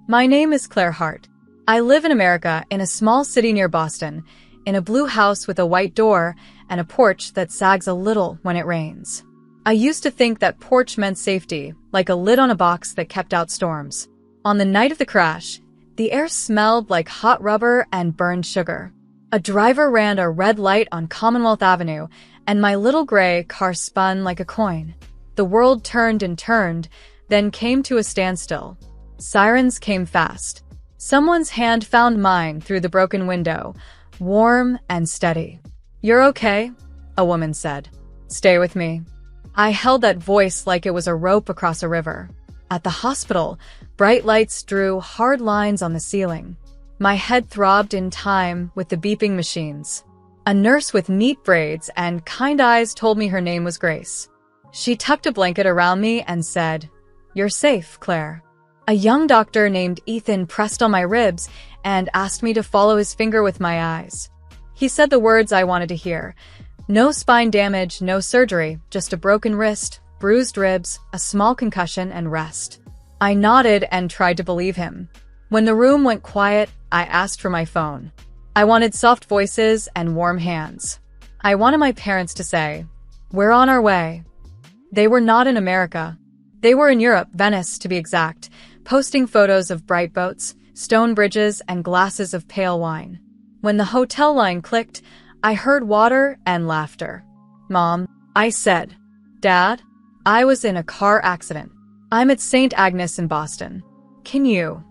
My name is Claire Hart. I live in America in a small city near Boston, in a blue house with a white door and a porch that sags a little when it rains. I used to think that porch meant safety, like a lid on a box that kept out storms. On the night of the crash, the air smelled like hot rubber and burned sugar. A driver ran a red light on Commonwealth Avenue, and my little gray car spun like a coin. The world turned and turned, then came to a standstill. Sirens came fast. Someone's hand found mine through the broken window, warm and steady. "You're okay," a woman said. "Stay with me." I held that voice like it was a rope across a river. At the hospital, bright lights drew hard lines on the ceiling. My head throbbed in time with the beeping machines. A nurse with neat braids and kind eyes told me her name was Grace. She tucked a blanket around me and said, "You're safe, Claire." A young doctor named Ethan pressed on my ribs and asked me to follow his finger with my eyes. He said the words I wanted to hear. No spine damage, no surgery, just a broken wrist, bruised ribs, a small concussion, and rest. I nodded and tried to believe him. When the room went quiet, I asked for my phone. I wanted soft voices and warm hands. I wanted my parents to say, "We're on our way." They were not in America. They were in Europe, Venice to be exact, posting photos of bright boats, stone bridges, and glasses of pale wine. When the hotel line clicked, I heard water and laughter. "Mom," I said. "Dad, I was in a car accident. I'm at St. Agnes in Boston. Can you?"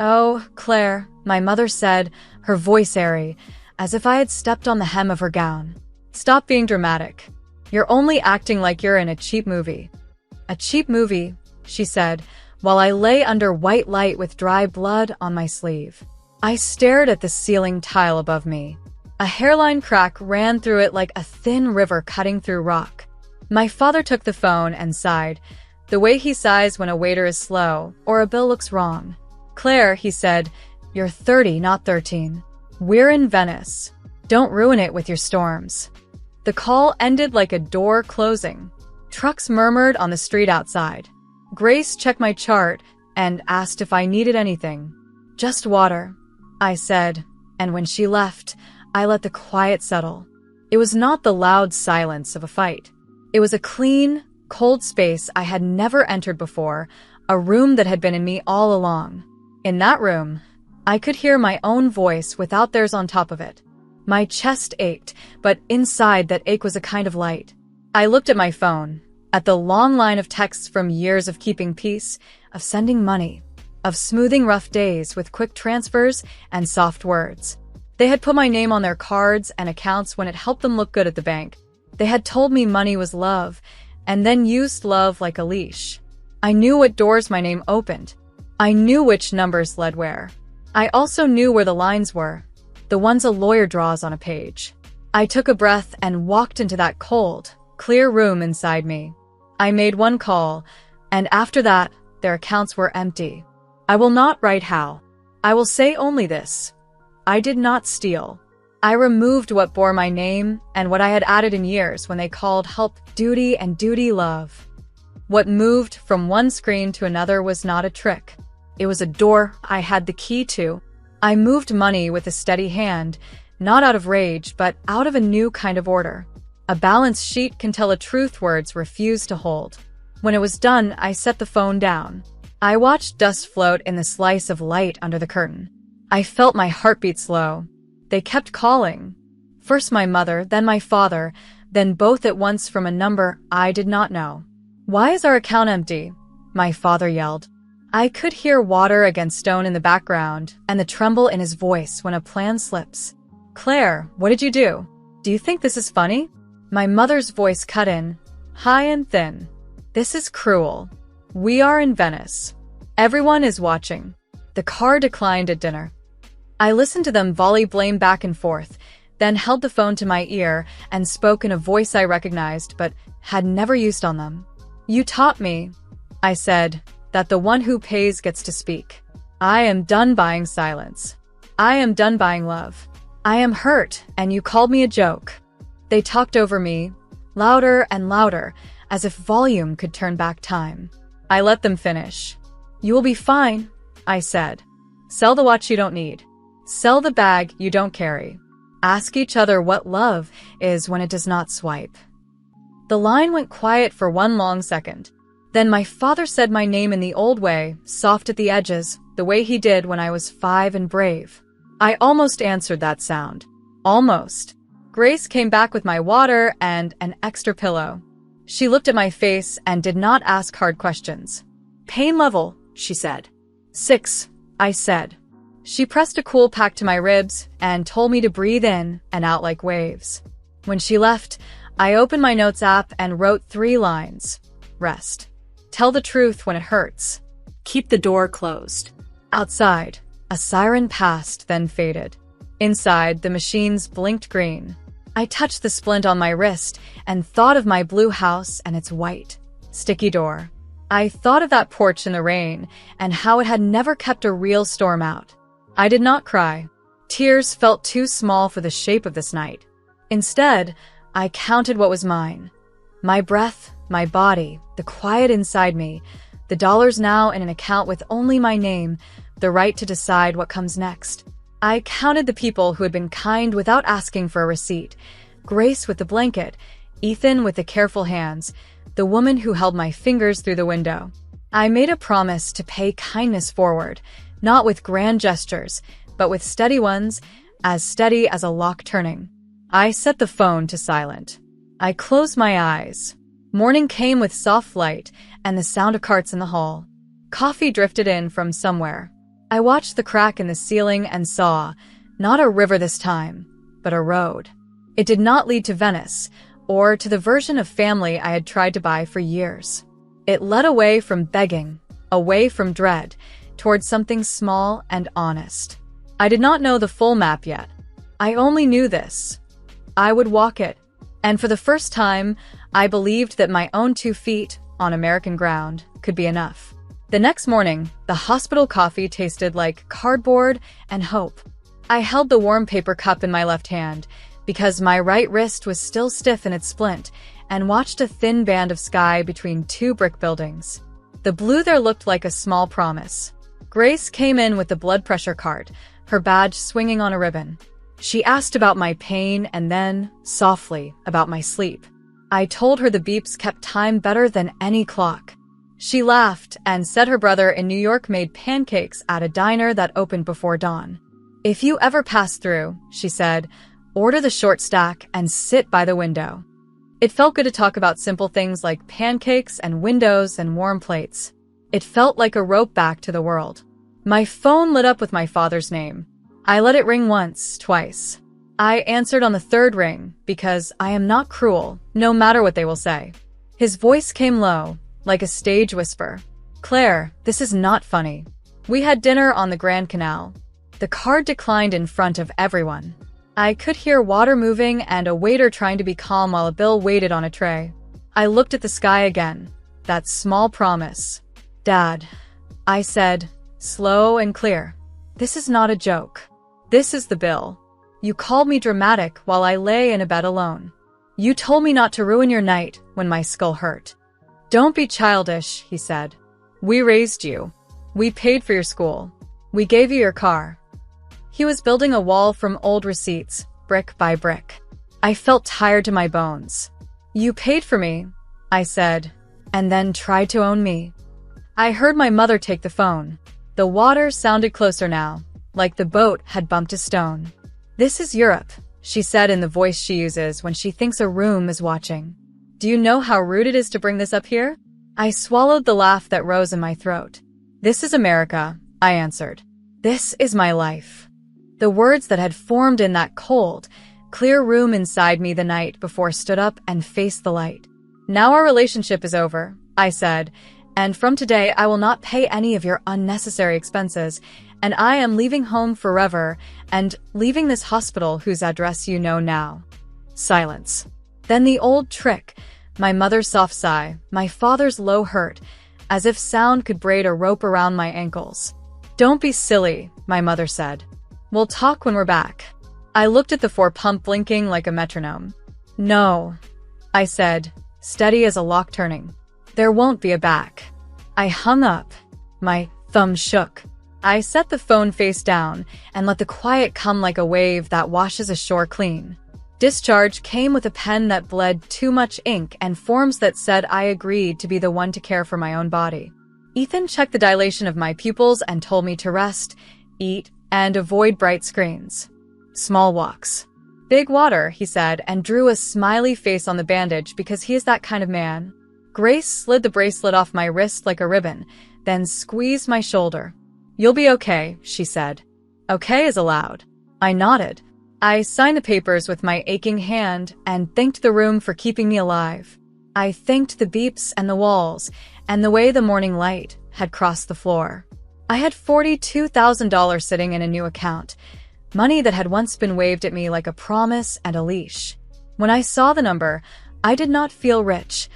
"Oh, Claire," my mother said, her voice airy, as if I had stepped on the hem of her gown. "Stop being dramatic. You're only acting like you're in a cheap movie." "A cheap movie," she said, while I lay under white light with dry blood on my sleeve. I stared at the ceiling tile above me. A hairline crack ran through it like a thin river cutting through rock. My father took the phone and sighed, the way he sighs when a waiter is slow or a bill looks wrong. "Claire," he said, "you're 30, not 13. We're in Venice. Don't ruin it with your storms." The call ended like a door closing. Trucks murmured on the street outside. Grace checked my chart and asked if I needed anything. "Just water," I said, and when she left, I let the quiet settle. It was not the loud silence of a fight. It was a clean, cold space I had never entered before, a room that had been in me all along. In that room, I could hear my own voice without theirs on top of it. My chest ached, but inside that ache was a kind of light. I looked at my phone, at the long line of texts from years of keeping peace, of sending money, of smoothing rough days with quick transfers and soft words. They had put my name on their cards and accounts when it helped them look good at the bank. They had told me money was love, and then used love like a leash. I knew what doors my name opened. I knew which numbers led where. I also knew where the lines were, the ones a lawyer draws on a page. I took a breath and walked into that cold, clear room inside me. I made one call, and after that, their accounts were empty. I will not write how. I will say only this. I did not steal. I removed what bore my name and what I had added in years when they called help duty and duty love. What moved from one screen to another was not a trick. It was a door I had the key to. I moved money with a steady hand, not out of rage, but out of a new kind of order. A balance sheet can tell a truth words refuse to hold. When it was done, I set the phone down. I watched dust float in the slice of light under the curtain. I felt my heartbeat slow. They kept calling. First my mother, then my father, then both at once from a number I did not know. "Why is our account empty?" my father yelled. I could hear water against stone in the background and the tremble in his voice when a plan slips. "Claire, what did you do? Do you think this is funny?" My mother's voice cut in, high and thin. "This is cruel. We are in Venice. Everyone is watching." The car declined at dinner. I listened to them volley blame back and forth, then held the phone to my ear and spoke in a voice I recognized but had never used on them. "You taught me," I said, "that the one who pays gets to speak. I am done buying silence. I am done buying love. I am hurt, and you called me a joke." They talked over me, louder and louder, as if volume could turn back time. I let them finish. "You will be fine," I said. Sell the watch you don't need. Sell the bag you don't carry. Ask each other what love is when it does not swipe. The line went quiet for one long second. Then my father said my name in the old way, soft at the edges, the way he did when I was 5 and brave. I almost answered that sound. Almost. Grace came back with my water and an extra pillow. She looked at my face and did not ask hard questions. Pain level, she said. 6, I said. She pressed a cool pack to my ribs and told me to breathe in and out like waves. When she left, I opened my notes app and wrote 3 lines. Rest. Tell the truth when it hurts. Keep the door closed. Outside, a siren passed, then faded. Inside, the machines blinked green. I touched the splint on my wrist and thought of my blue house and its white, sticky door. I thought of that porch in the rain and how it had never kept a real storm out. I did not cry. Tears felt too small for the shape of this night. Instead, I counted what was mine. My breath, my body, the quiet inside me, the dollars now in an account with only my name, the right to decide what comes next. I counted the people who had been kind without asking for a receipt. Grace with the blanket, Ethan with the careful hands, the woman who held my fingers through the window. I made a promise to pay kindness forward, not with grand gestures, but with steady ones, as steady as a lock turning. I set the phone to silent. I closed my eyes. Morning came with soft light and the sound of carts in the hall. Coffee drifted in from somewhere. I watched the crack in the ceiling and saw, not a river this time, but a road. It did not lead to Venice, or to the version of family I had tried to buy for years. It led away from begging, away from dread, towards something small and honest. I did not know the full map yet. I only knew this. I would walk it, and for the first time, I believed that my own 2 feet on American ground could be enough. The next morning, the hospital coffee tasted like cardboard and hope. I held the warm paper cup in my left hand because my right wrist was still stiff in its splint and watched a thin band of sky between 2 brick buildings. The blue there looked like a small promise. Grace came in with the blood pressure cart, her badge swinging on a ribbon. She asked about my pain and then, softly, about my sleep. I told her the beeps kept time better than any clock. She laughed and said her brother in New York made pancakes at a diner that opened before dawn. If you ever pass through, she said, order the short stack and sit by the window. It felt good to talk about simple things like pancakes and windows and warm plates. It felt like a rope back to the world. My phone lit up with my father's name. I let it ring once, twice. I answered on the 3rd ring because I am not cruel, no matter what they will say. His voice came low, like a stage whisper. Claire, this is not funny. We had dinner on the Grand Canal. The card declined in front of everyone. I could hear water moving and a waiter trying to be calm while a bill waited on a tray. I looked at the sky again. That small promise. Dad, I said, slow and clear. This is not a joke. This is the bill. You called me dramatic while I lay in a bed alone. You told me not to ruin your night when my skull hurt. Don't be childish, he said. We raised you. We paid for your school. We gave you your car. He was building a wall from old receipts, brick by brick. I felt tired to my bones. You paid for me, I said, and then tried to own me. I heard my mother take the phone. The water sounded closer now, like the boat had bumped a stone. This is Europe, she said in the voice she uses when she thinks a room is watching. Do you know how rude it is to bring this up here? I swallowed the laugh that rose in my throat. This is America, I answered. This is my life. The words that had formed in that cold, clear room inside me the night before stood up and faced the light. Now our relationship is over, I said, and from today I will not pay any of your unnecessary expenses, and I am leaving home forever and leaving this hospital whose address you know now. Silence. Then the old trick, my mother's soft sigh, my father's low hurt, as if sound could braid a rope around my ankles. Don't be silly, my mother said. We'll talk when we're back. I looked at the 4-pump blinking like a metronome. No, I said, steady as a lock turning. There won't be a back. I hung up. My thumb shook. I set the phone face down and let the quiet come like a wave that washes ashore clean. Discharge came with a pen that bled too much ink and forms that said I agreed to be the one to care for my own body. Ethan checked the dilation of my pupils and told me to rest, eat, and avoid bright screens. Small walks. Big water, he said, and drew a smiley face on the bandage because he is that kind of man. Grace slid the bracelet off my wrist like a ribbon, then squeezed my shoulder. You'll be okay, she said. Okay is allowed. I nodded. I signed the papers with my aching hand and thanked the room for keeping me alive. I thanked the beeps and the walls and the way the morning light had crossed the floor. I had $42,000 sitting in a new account, money that had once been waved at me like a promise and a leash. When I saw the number, I did not feel rich.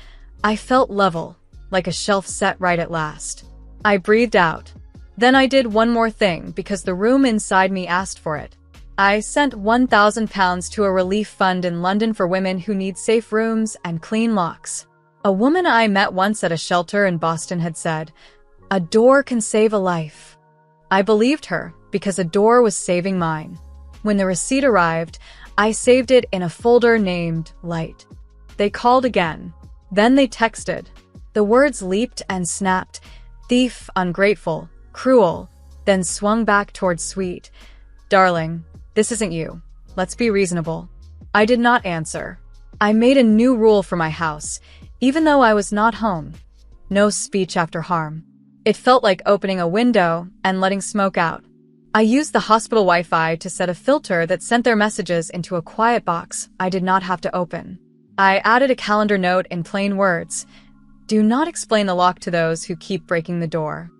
I felt level, like a shelf set right at last. I breathed out. Then I did one more thing because the room inside me asked for it. I sent £1,000 to a relief fund in London for women who need safe rooms and clean locks. A woman I met once at a shelter in Boston had said, "A door can save a life." I believed her because a door was saving mine. When the receipt arrived, I saved it in a folder named Light. They called again. Then they texted. The words leaped and snapped, thief, ungrateful, cruel, then swung back towards sweet. Darling, this isn't you. Let's be reasonable. I did not answer. I made a new rule for my house, even though I was not home. No speech after harm. It felt like opening a window and letting smoke out. I used the hospital Wi-Fi to set a filter that sent their messages into a quiet box I did not have to open. I added a calendar note in plain words. Do not explain the lock to those who keep breaking the door.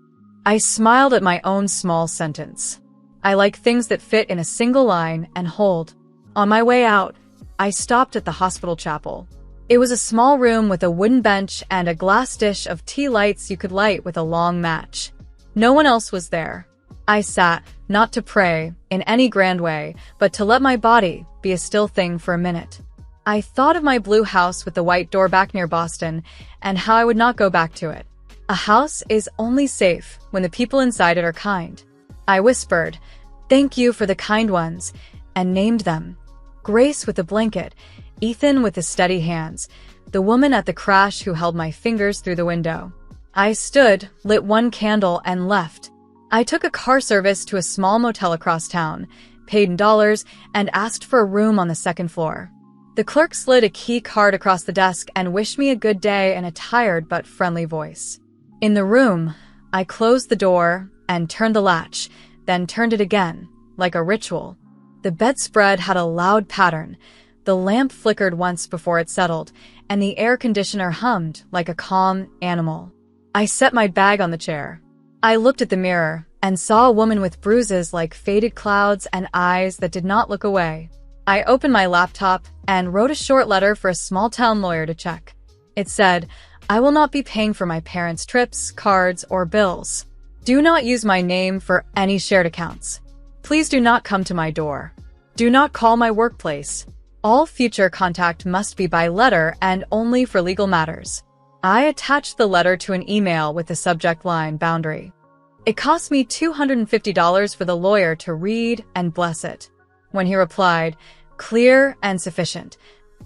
I smiled at my own small sentence. I like things that fit in a single line and hold. On my way out, I stopped at the hospital chapel. It was a small room with a wooden bench and a glass dish of tea lights you could light with a long match. No one else was there. I sat, not to pray in any grand way, but to let my body be a still thing for a minute. I thought of my blue house with the white door back near Boston and how I would not go back to it. A house is only safe when the people inside it are kind. I whispered, "Thank you for the kind ones," and named them. Grace with the blanket, Ethan with the steady hands, the woman at the crash who held my fingers through the window. I stood, lit one candle, and left. I took a car service to a small motel across town, paid in dollars, and asked for a room on the second floor. The clerk slid a key card across the desk and wished me a good day in a tired but friendly voice. In the room, I closed the door and turned the latch, then turned it again, like a ritual. The bedspread had a loud pattern. The lamp flickered once before it settled, and the air conditioner hummed like a calm animal. I set my bag on the chair. I looked at the mirror and saw a woman with bruises like faded clouds and eyes that did not look away. I opened my laptop and wrote a short letter for a small-town lawyer to check. It said, "I will not be paying for my parents' trips, cards, or bills. Do not use my name for any shared accounts. Please do not come to my door. Do not call my workplace. All future contact must be by letter and only for legal matters." I attached the letter to an email with the subject line boundary. It cost me $250 for the lawyer to read and bless it. When he replied, "Clear and sufficient,"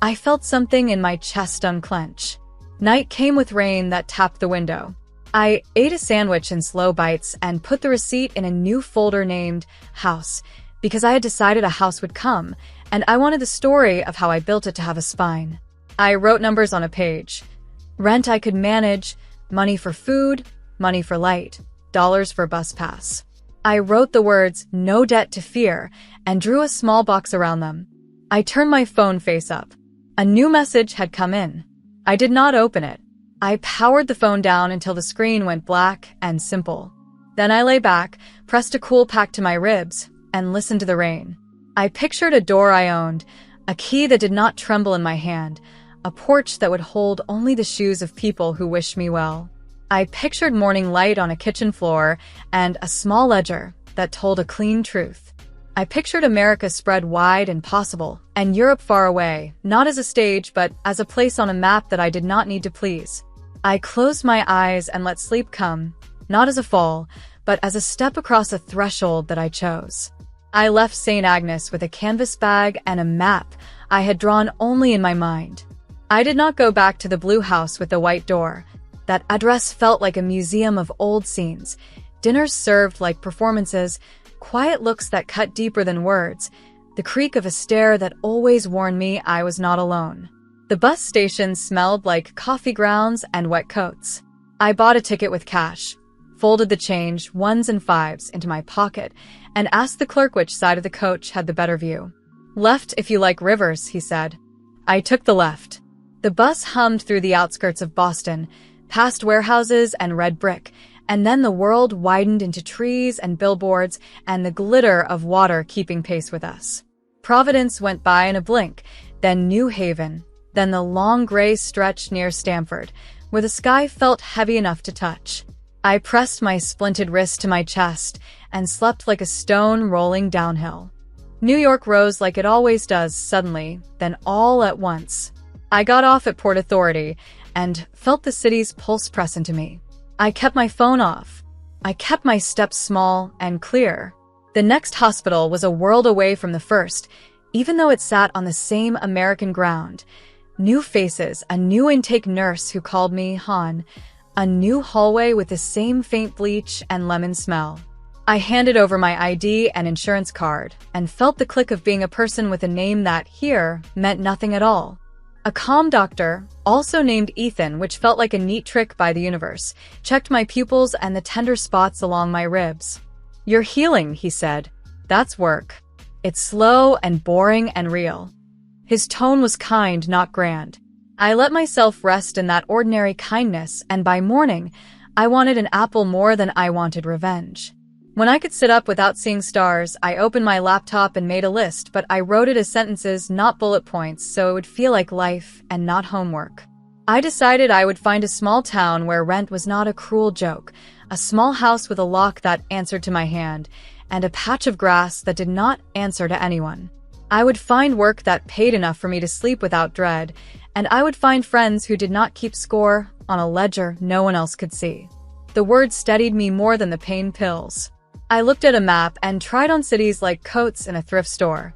I felt something in my chest unclench. Night came with rain that tapped the window. I ate a sandwich in slow bites and put the receipt in a new folder named House, because I had decided a house would come, and I wanted the story of how I built it to have a spine. I wrote numbers on a page. Rent I could manage, money for food, money for light, dollars for bus pass. I wrote the words "no debt to fear" and drew a small box around them. I turned my phone face up. A new message had come in. I did not open it. I powered the phone down until the screen went black and simple. Then I lay back, pressed a cool pack to my ribs, and listened to the rain. I pictured a door I owned, a key that did not tremble in my hand, a porch that would hold only the shoes of people who wished me well. I pictured morning light on a kitchen floor and a small ledger that told a clean truth. I pictured America spread wide and possible, and Europe far away, not as a stage but as a place on a map that I did not need to please. I closed my eyes and let sleep come, not as a fall, but as a step across a threshold that I chose. I left St. Agnes with a canvas bag and a map I had drawn only in my mind. I did not go back to the blue house with the white door. That address felt like a museum of old scenes, dinners served like performances, quiet looks that cut deeper than words, the creak of a stair that always warned me I was not alone. The bus station smelled like coffee grounds and wet coats. I bought a ticket with cash, folded the change, ones and fives, into my pocket, and asked the clerk which side of the coach had the better view. "Left if you like rivers," he said. I took the left. The bus hummed through the outskirts of Boston, past warehouses and red brick, and then the world widened into trees and billboards and the glitter of water keeping pace with us. Providence went by in a blink, then New Haven, then the long gray stretch near Stamford, where the sky felt heavy enough to touch. I pressed my splinted wrist to my chest and slept like a stone rolling downhill. New York rose like it always does suddenly, then all at once. I got off at Port Authority and felt the city's pulse press into me. I kept my phone off. I kept my steps small and clear. The next hospital was a world away from the first, even though it sat on the same American ground. New faces, a new intake nurse who called me Han, a new hallway with the same faint bleach and lemon smell. I handed over my ID and insurance card and felt the click of being a person with a name that, here, meant nothing at all. A calm doctor, also named Ethan, which felt like a neat trick by the universe, checked my pupils and the tender spots along my ribs. "You're healing," he said. "That's work. It's slow and boring and real." His tone was kind, not grand. I let myself rest in that ordinary kindness, and by morning, I wanted an apple more than I wanted revenge. When I could sit up without seeing stars, I opened my laptop and made a list, but I wrote it as sentences, not bullet points, so it would feel like life and not homework. I decided I would find a small town where rent was not a cruel joke, a small house with a lock that answered to my hand, and a patch of grass that did not answer to anyone. I would find work that paid enough for me to sleep without dread, and I would find friends who did not keep score on a ledger no one else could see. The words steadied me more than the pain pills. I looked at a map and tried on cities like coats in a thrift store.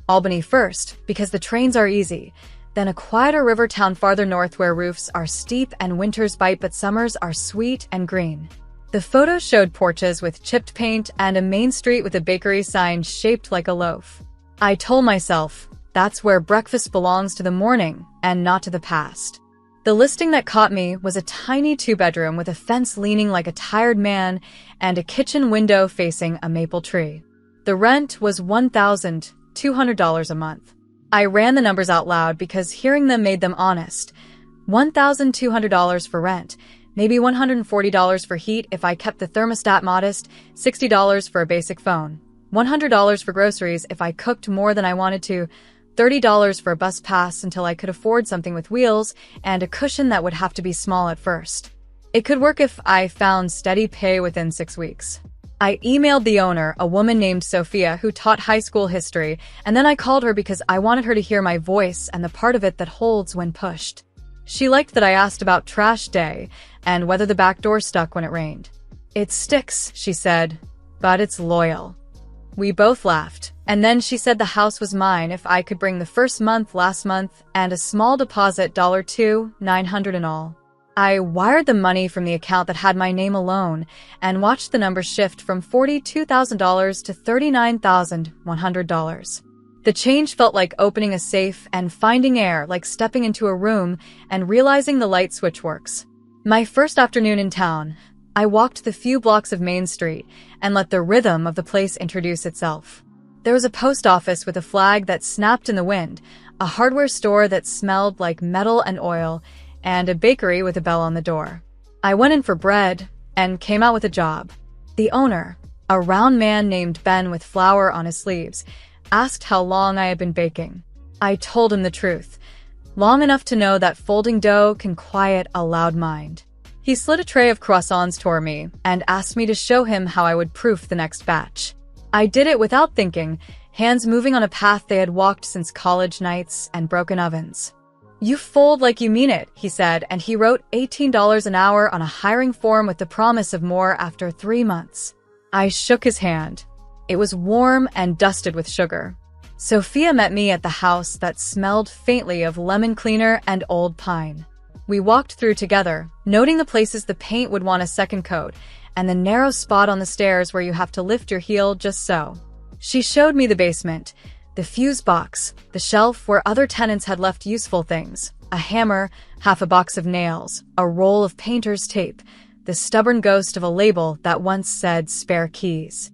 Albany first, because the trains are easy, then a quieter river town farther north where roofs are steep and winters bite but summers are sweet and green. The photos showed porches with chipped paint and a main street with a bakery sign shaped like a loaf. I told myself, that's where breakfast belongs to the morning and not to the past. The listing that caught me was a tiny two-bedroom with a fence leaning like a tired man and a kitchen window facing a maple tree. The rent was $1,200 a month. I ran the numbers out loud because hearing them made them honest. $1,200 for rent, maybe $140 for heat if I kept the thermostat modest, $60 for a basic phone, $100 for groceries if I cooked more than I wanted to, $30 for a bus pass until I could afford something with wheels, and a cushion that would have to be small at first. It could work if I found steady pay within 6 weeks. I emailed the owner, a woman named Sophia who taught high school history, and then I called her because I wanted her to hear my voice and the part of it that holds when pushed. She liked that I asked about trash day and whether the back door stuck when it rained. "It sticks," she said, "but it's loyal." We both laughed, and then she said the house was mine if I could bring the first month last month and a small deposit $2,900 in all. I wired the money from the account that had my name alone and watched the numbers shift from $42,000 to $39,100. The change felt like opening a safe and finding air, like stepping into a room and realizing the light switch works. My first afternoon in town, I walked the few blocks of Main Street and let the rhythm of the place introduce itself. There was a post office with a flag that snapped in the wind, a hardware store that smelled like metal and oil, and a bakery with a bell on the door. I went in for bread and came out with a job. The owner, a round man named Ben with flour on his sleeves, asked how long I had been baking. I told him the truth, long enough to know that folding dough can quiet a loud mind. He slid a tray of croissants toward me and asked me to show him how I would proof the next batch. I did it without thinking, hands moving on a path they had walked since college nights and broken ovens. "You fold like you mean it," he said, and he wrote $18 an hour on a hiring form with the promise of more after 3 months. I shook his hand. It was warm and dusted with sugar. Sophia met me at the house that smelled faintly of lemon cleaner and old pine. We walked through together, noting the places the paint would want a second coat, and the narrow spot on the stairs where you have to lift your heel just so. She showed me the basement, the fuse box, the shelf where other tenants had left useful things, a hammer, half a box of nails, a roll of painter's tape, the stubborn ghost of a label that once said spare keys.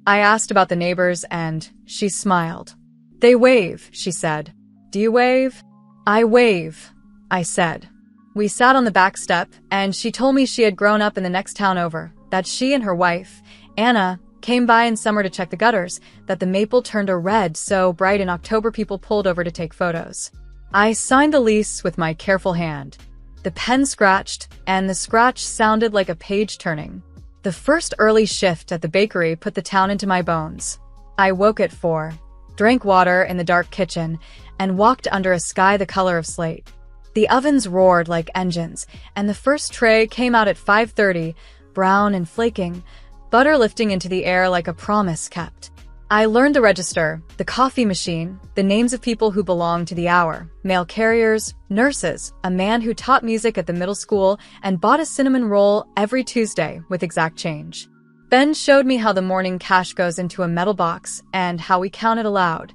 I asked about the neighbors and she smiled. They wave, she said. Do you wave? I wave, I said. We sat on the back step and she told me she had grown up in the next town over, that she and her wife, Anna, came by in summer to check the gutters, that the maple turned a red so bright in October people pulled over to take photos. I signed the lease with my careful hand. The pen scratched, and the scratch sounded like a page turning. The first early shift at the bakery put the town into my bones. I woke at 4, drank water in the dark kitchen, and walked under a sky the color of slate. The ovens roared like engines, and the first tray came out at 5:30, brown and flaking, butter lifting into the air like a promise kept. I learned the register, the coffee machine, the names of people who belonged to the hour, mail carriers, nurses, a man who taught music at the middle school and bought a cinnamon roll every Tuesday with exact change. Ben showed me how the morning cash goes into a metal box and how we counted aloud.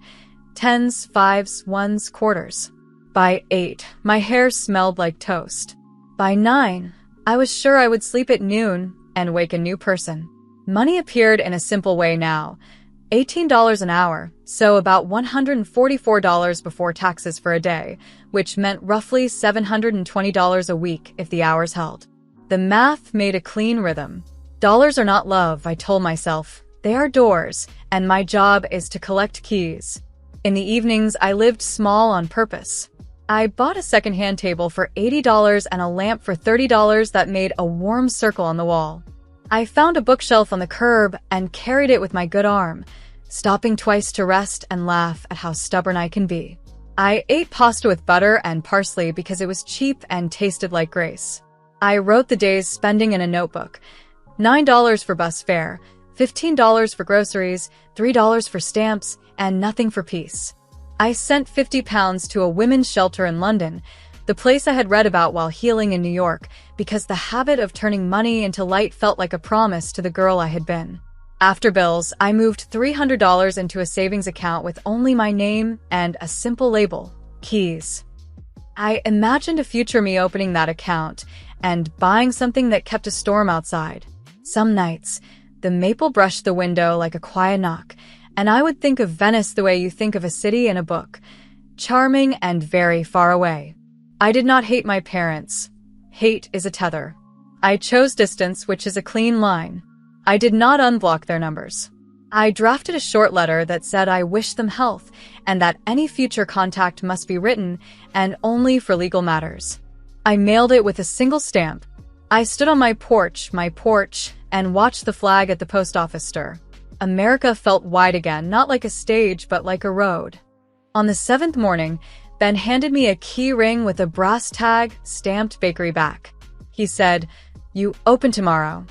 Tens, fives, ones, quarters. By 8, my hair smelled like toast. By 9, I was sure I would sleep at noon and wake a new person. Money appeared in a simple way now. $18 an hour, so about $144 before taxes for a day, which meant roughly $720 a week if the hours held. The math made a clean rhythm. Dollars are not love, I told myself. They are doors, and my job is to collect keys. In the evenings, I lived small on purpose. I bought a secondhand table for $80 and a lamp for $30 that made a warm circle on the wall. I found a bookshelf on the curb and carried it with my good arm, stopping twice to rest and laugh at how stubborn I can be. I ate pasta with butter and parsley because it was cheap and tasted like grace. I wrote the day's spending in a notebook. $9 for bus fare, $15 for groceries, $3 for stamps, and nothing for peace. I sent £50 to a women's shelter in London, the place I had read about while healing in New York, because the habit of turning money into light felt like a promise to the girl I had been. After bills, I moved $300 into a savings account with only my name and a simple label, keys. I imagined a future me opening that account and buying something that kept a storm outside. Some nights, the maple brushed the window like a quiet knock, and I would think of Venice the way you think of a city in a book, charming and very far away. I did not hate my parents. Hate is a tether. I chose distance, which is a clean line. I did not unblock their numbers. I drafted a short letter that said I wished them health and that any future contact must be written and only for legal matters. I mailed it with a single stamp. I stood on my porch, and watched the flag at the post office stir. America felt wide again, not like a stage, but like a road. On the 7th morning, Ben handed me a key ring with a brass tag stamped bakery back. He said, "You open tomorrow."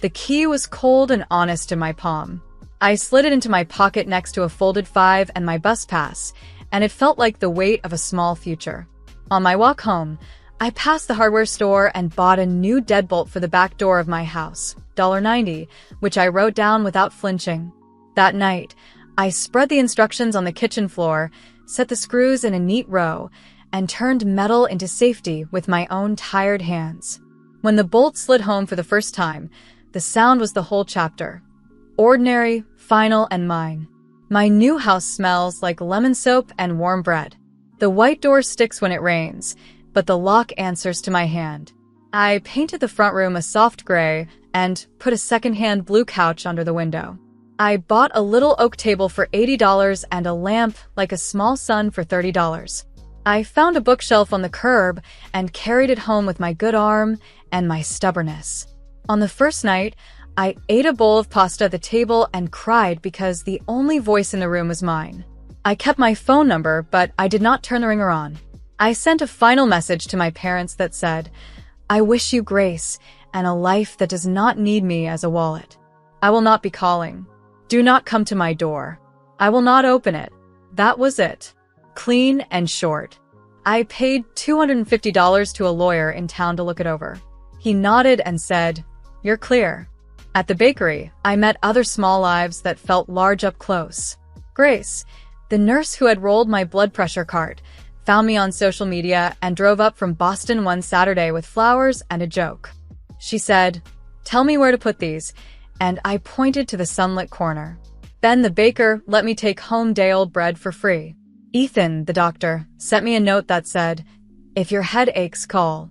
The key was cold and honest in my palm. I slid it into my pocket next to a folded 5 and my bus pass, and it felt like the weight of a small future. On my walk home, I passed the hardware store and bought a new deadbolt for the back door of my house, $1.90, which I wrote down without flinching. That night, I spread the instructions on the kitchen floor, set the screws in a neat row, and turned metal into safety with my own tired hands. When the bolt slid home for the first time, the sound was the whole chapter. Ordinary, final, and mine. My new house smells like lemon soap and warm bread. The white door sticks when it rains, but the lock answers to my hand. I painted the front room a soft gray and put a second-hand blue couch under the window. I bought a little oak table for $80 and a lamp like a small sun for $30. I found a bookshelf on the curb and carried it home with my good arm and my stubbornness. On the first night, I ate a bowl of pasta at the table and cried because the only voice in the room was mine. I kept my phone number, but I did not turn the ringer on. I sent a final message to my parents that said, "I wish you grace and a life that does not need me as a wallet." I will not be calling. Do not come to my door. I will not open it. That was it. Clean and short. I paid $250 to a lawyer in town to look it over. He nodded and said, "You're clear." At the bakery, I met other small lives that felt large up close. Grace, the nurse who had rolled my blood pressure cart, found me on social media and drove up from Boston one Saturday with flowers and a joke. She said, "Tell me where to put these," and I pointed to the sunlit corner. Then the baker let me take home day-old bread for free. Ethan, the doctor, sent me a note that said, "If your head aches, call."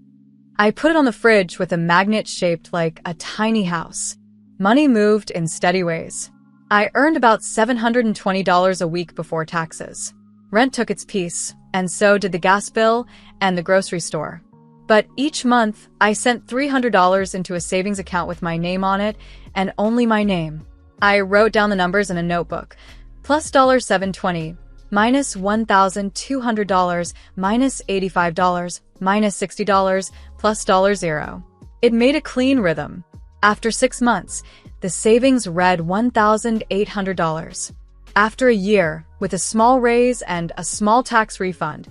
I put it on the fridge with a magnet shaped like a tiny house. Money moved in steady ways. I earned about $720 a week before taxes. Rent took its piece, and so did the gas bill and the grocery store. But each month, I sent $300 into a savings account with my name on it, and only my name. I wrote down the numbers in a notebook. Plus $720, minus $1,200, minus $85, minus $60, plus $0. It made a clean rhythm. After 6 months, the savings read $1,800. After a year, with a small raise and a small tax refund,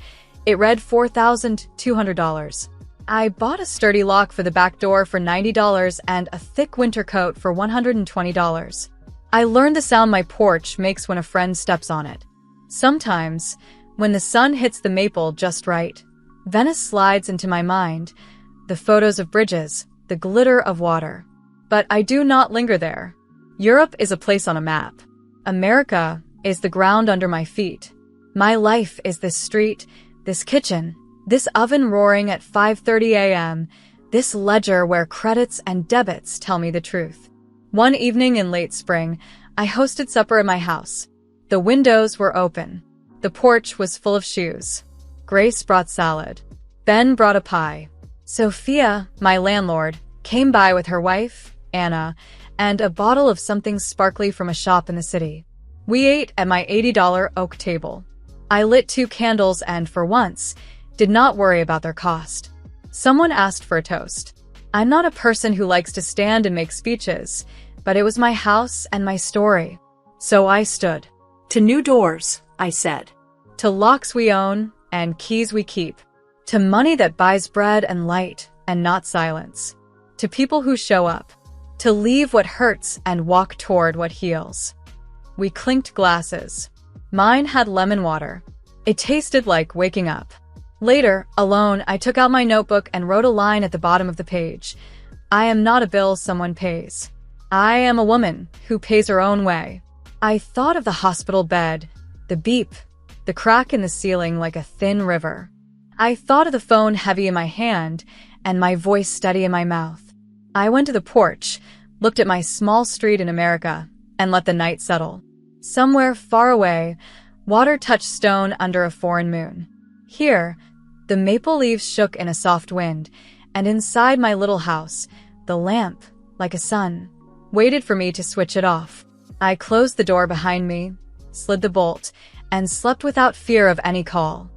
it read $4,200. I bought a sturdy lock for the back door for $90 and a thick winter coat for $120. I learned the sound my porch makes when a friend steps on it. Sometimes, when the sun hits the maple just right, Venice slides into my mind, the photos of bridges, the glitter of water. But I do not linger there. Europe is a place on a map. America is the ground under my feet. My life is this street, this kitchen, this oven roaring at 5:30 a.m., this ledger where credits and debits tell me the truth. One evening in late spring, I hosted supper at my house. The windows were open. The porch was full of shoes. Grace brought salad. Ben brought a pie. Sophia, my landlord, came by with her wife, Anna, and a bottle of something sparkly from a shop in the city. We ate at my $80 oak table. I lit 2 candles and, for once, did not worry about their cost. Someone asked for a toast. I'm not a person who likes to stand and make speeches, but it was my house and my story. So I stood. To new doors, I said. To locks we own and keys we keep. To money that buys bread and light and not silence. To people who show up. To leave what hurts and walk toward what heals. We clinked glasses. Mine had lemon water. It tasted like waking up. Later, alone, I took out my notebook and wrote a line at the bottom of the page. I am not a bill someone pays. I am a woman who pays her own way. I thought of the hospital bed, the beep, the crack in the ceiling like a thin river. I thought of the phone heavy in my hand and my voice steady in my mouth. I went to the porch, looked at my small street in America, and let the night settle. Somewhere far away, water touched stone under a foreign moon. Here, the maple leaves shook in a soft wind, and inside my little house, the lamp, like a sun, waited for me to switch it off. I closed the door behind me, slid the bolt, and slept without fear of any call.